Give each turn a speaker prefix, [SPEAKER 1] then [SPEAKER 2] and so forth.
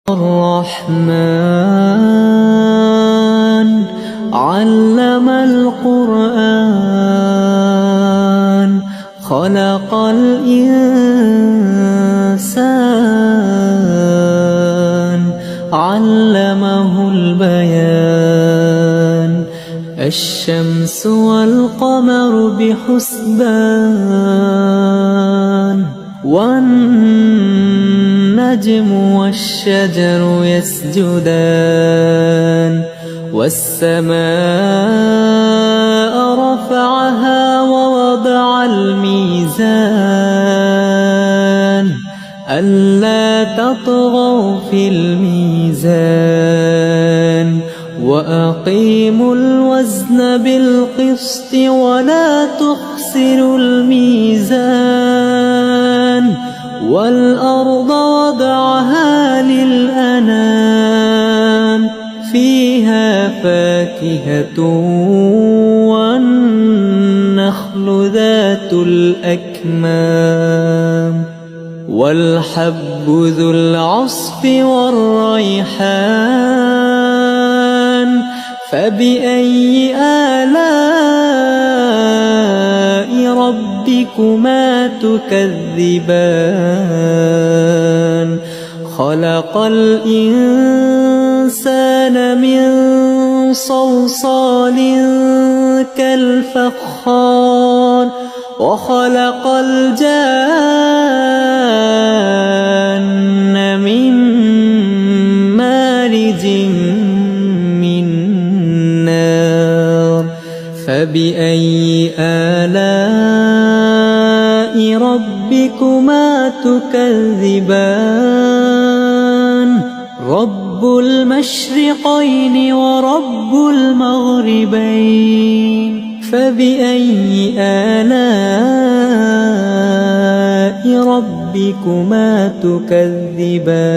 [SPEAKER 1] الرحمن علم القرآن خلق الإنسان علمه البيان الشمس والقمر بحسبان والنجم والشجر يسجدان والسماء رفعها ووضع الميزان ألا تطغوا في الميزان وأقيموا الوزن بالقسط ولا تخسروا الميزان والأرض وضعها للأنام فيها فاكهة والنخل ذات الأكمام والحب ذو العصف والريحان فبأي آلاء ربكما تكذبان خلق الإنسان من صلصال كالفخار وخلق الجان من مارج من نار فبأي آلاء ربكما تكذبان رب المشرقين ورب المغربين فبأي آلاء ربكما تكذبان